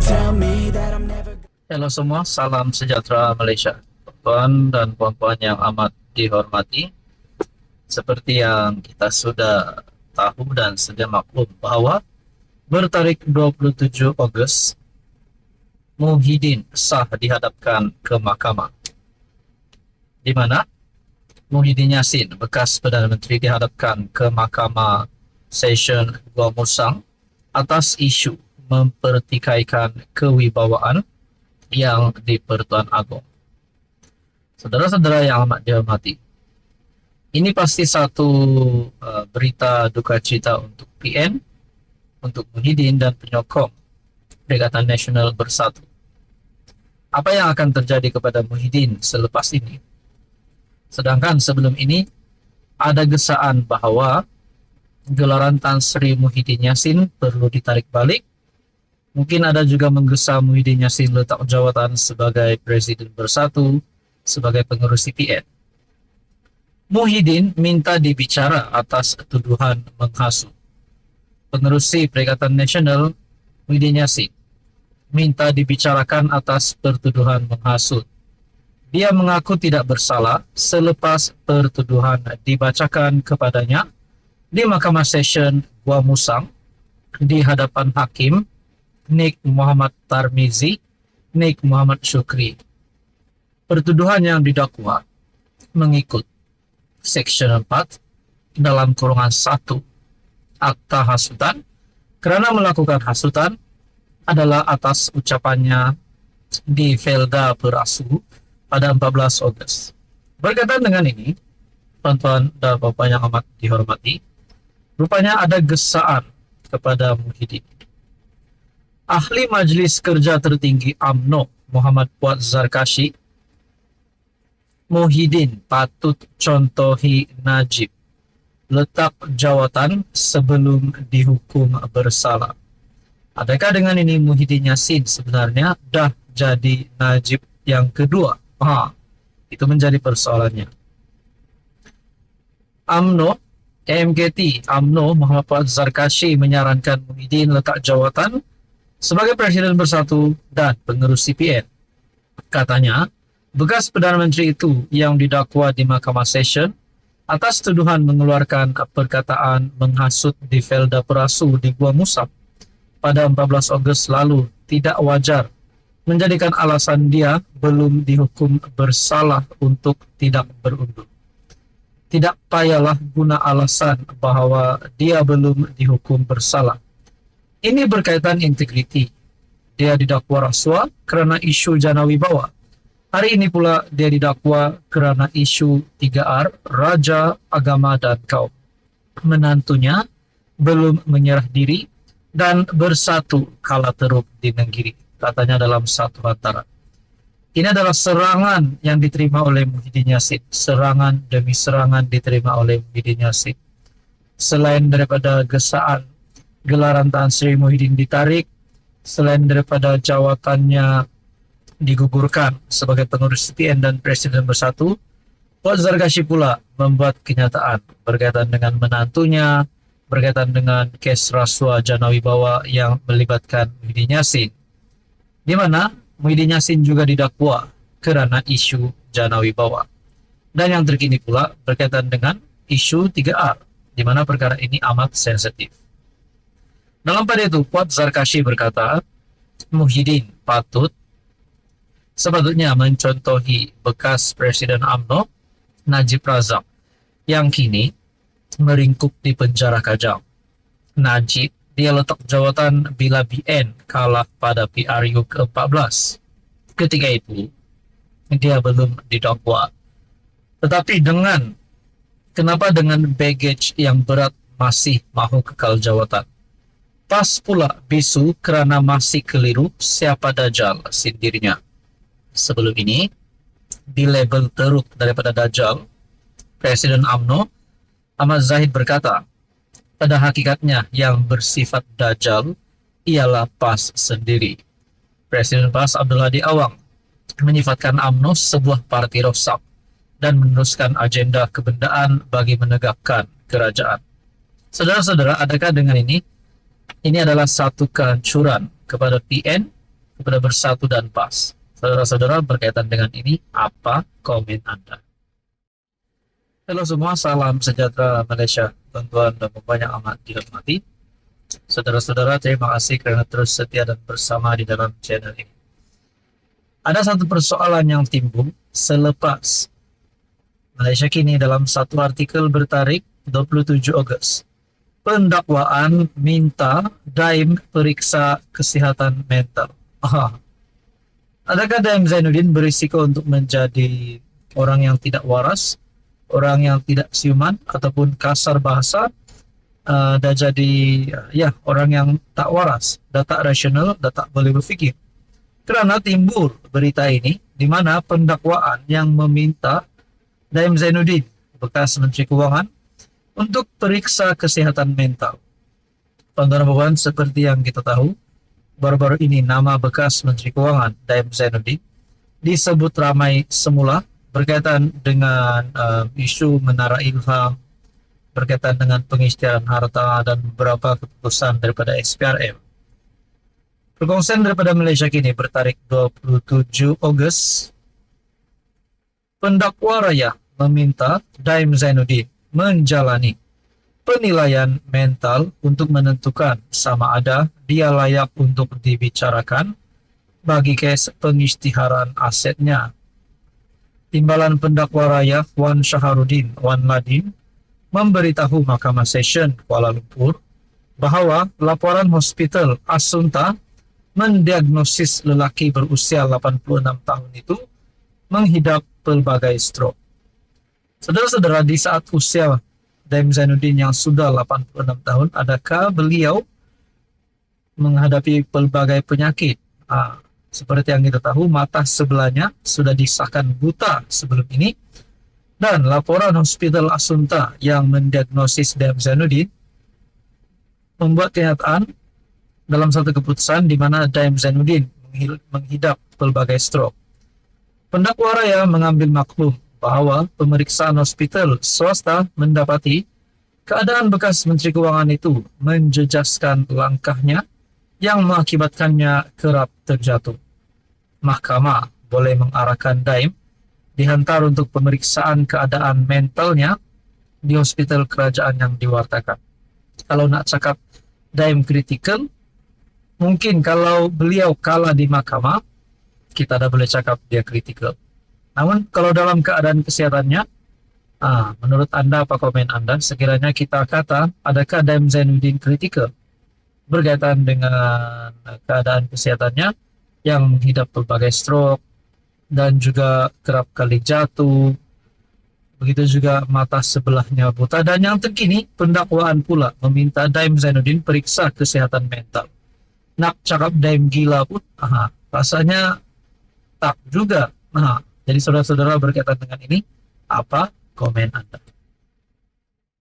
tell me that I'm never. Halo semua, salam sejahtera Malaysia. Tuan dan puan-puan yang amat dihormati, seperti yang kita sudah tahu dan sedia maklum bahwa bertarikh 27 Ogos, Muhyiddin sah dihadapkan ke mahkamah, di mana Muhyiddin Yassin, bekas Perdana Menteri, dihadapkan ke Mahkamah Session Gua Musang atas isu mempertikaikan kewibawaan yang di Pertuan Agong. Saudara-saudara yang amat dihormati, ini pasti satu berita duka cita untuk PN, untuk Muhyiddin dan penyokong Perikatan Nasional Bersatu. Apa yang akan terjadi kepada Muhyiddin selepas ini? Sedangkan sebelum ini ada gesaan bahwa gelaran Tan Sri Muhyiddin Yassin perlu ditarik balik. Mungkin ada juga menggesa Muhyiddin Yassin letak jawatan sebagai Presiden Bersatu, sebagai pengurus CPN. Muhyiddin minta dibicara atas tuduhan menghasut. Pengerusi Perikatan Nasional Muhyiddin Yassin minta dibicarakan atas pertuduhan menghasut. Dia mengaku tidak bersalah selepas pertuduhan dibacakan kepadanya di Mahkamah Session Gua Musang di hadapan Hakim Nik Muhammad Tarmizi, Nik Muhammad Syukri. Pertuduhan yang didakwa mengikut Section 4 dalam kurungan 1 Akta Hasutan kerana melakukan hasutan adalah atas ucapannya di Felda Perasu pada 14 Ogos. Berkaitan dengan ini, tuan-tuan dan puan yang amat dihormati, rupanya ada gesaan kepada Muhyiddin. Ahli Majlis Kerja Tertinggi UMNO Muhammad Fuad Zarkashi, Muhyiddin patut contohi Najib, letak jawatan sebelum dihukum bersalah. Adakah dengan ini Muhyiddin Yassin sebenarnya dah jadi Najib yang kedua? Itu menjadi persoalannya. UMNO, MKT UMNO Muhammad Fuad Zarkashi menyarankan Muhyiddin letak jawatan sebagai Presiden Bersatu dan pengurus CPN. Katanya, bekas Perdana Menteri itu yang didakwa di Mahkamah Session atas tuduhan mengeluarkan perkataan menghasut di Felda Perasu di Gua Musang pada 14 Ogos lalu tidak wajar menjadikan alasan dia belum dihukum bersalah untuk tidak berundur. Tidak payahlah guna alasan bahwa dia belum dihukum bersalah. Ini berkaitan integriti. Dia didakwa rasuah kerana isu jana wibawa. Hari ini pula dia didakwa kerana isu 3R, Raja, Agama dan Kaum. Menantunya belum menyerah diri dan bersatu kala teruk di Nenggiri, katanya dalam satu hantaran. Ini adalah serangan yang diterima oleh Muhyiddin Yassin. Serangan demi serangan diterima oleh Muhyiddin Yassin. Selain daripada gesaan gelaran Tan Sri Muhyiddin ditarik, selain daripada jawatannya digugurkan sebagai pengurus CPN dan Presiden Bersatu, Fuad Zarkashi pula membuat kenyataan berkaitan dengan menantunya, berkaitan dengan kes rasuah jana wibawa yang melibatkan Muhyiddin Yassin, di mana Muhyiddin Yassin juga didakwa kerana isu jana wibawa. Dan yang terkini pula berkaitan dengan isu 3R, di mana perkara ini amat sensitif. Dalam pada itu, Fuad Zarkashi berkata, Muhyiddin sepatutnya mencontohi bekas Presiden UMNO Najib Razak yang kini meringkuk di penjara Kajang. Najib dia letak jawatan bila BN kalah pada PRU ke-14. Ketika itu dia belum didakwa. Tetapi kenapa dengan baggage yang berat masih mahu kekal jawatan? Pas pula bisu kerana masih keliru siapa Dajjal sendirinya. Sebelum ini, di label teruk daripada Dajjal, Presiden UMNO Ahmad Zahid berkata, pada hakikatnya yang bersifat Dajjal ialah PAS sendiri. Presiden PAS Abdul Hadi Awang menyifatkan UMNO sebuah parti rosak dan meneruskan agenda kebendaan bagi menegakkan kerajaan. Saudara-saudara, adakah dengan ini adalah satu kehancuran kepada PN kepada Bersatu dan PAS. Saudara-saudara, berkaitan dengan ini, apa komen Anda? Halo semua, salam sejahtera Malaysia, tuan-tuan dan puan yang amat dihormati. Saudara-saudara, terima kasih kerana terus setia dan bersama di dalam channel ini. Ada satu persoalan yang timbul selepas Malaysia Kini dalam satu artikel bertarikh 27 Ogos. Pendakwaan minta Daim periksa kesihatan mental. Adakah Daim Zainuddin berisiko untuk menjadi orang yang tidak waras, orang yang tidak siuman, ataupun kasar bahasa, dah jadi orang yang tak waras, dah tak rasional, dah tak boleh berfikir? Kerana timbul berita ini di mana pendakwaan yang meminta Daim Zainuddin, bekas Menteri Kewangan, untuk periksa kesihatan mental. Tuan-tuan dan puan, seperti yang kita tahu, baru-baru ini nama bekas Menteri Kewangan Daim Zainuddin disebut ramai semula berkaitan dengan isu Menara Ilham, berkaitan dengan pengisytiharan harta dan beberapa keputusan daripada SPRM. Perkongsian daripada Malaysia Kini bertarikh 27 Ogos, pendakwa raya meminta Daim Zainuddin menjalani penilaian mental untuk menentukan sama ada dia layak untuk dibicarakan bagi kes pengisytiharan asetnya. Timbalan pendakwa raya Wan Shaharuddin Wan Ladin memberitahu Mahkamah Session Kuala Lumpur bahawa laporan hospital Asunta mendiagnosis lelaki berusia 86 tahun itu menghidap pelbagai stroke. Saudara-saudara, di saat usia Daim Zainuddin yang sudah 86 tahun, adakah beliau menghadapi pelbagai penyakit? Seperti yang kita tahu, mata sebelahnya sudah disahkan buta sebelum ini, dan laporan hospital Asunta yang mendiagnosis Daim Zainuddin membuat kenyataan dalam satu keputusan di mana Daim Zainuddin menghidap pelbagai stroke. Pendakwa raya mengambil maklum bahawa pemeriksaan hospital swasta mendapati keadaan bekas Menteri Kewangan itu menjejaskan langkahnya yang mengakibatkannya kerap terjatuh. Mahkamah boleh mengarahkan Daim dihantar untuk pemeriksaan keadaan mentalnya di hospital kerajaan yang diwartakan. Kalau nak cakap Daim kritikal, mungkin kalau beliau kalah di mahkamah, kita dah boleh cakap dia kritikal. Namun kalau dalam keadaan kesehatannya, menurut Anda, apa komen Anda? Sekiranya kita kata, adakah Daim Zainuddin kritikal berkaitan dengan keadaan kesehatannya yang menghidap berbagai stroke dan juga kerap kali jatuh, begitu juga mata sebelahnya buta, dan yang terkini pendakwaan pula meminta Daim Zainuddin periksa kesehatan mental. Nak cakap Daim gila pun, rasanya tak juga. Jadi saudara-saudara, berkaitan dengan ini, apa komen Anda?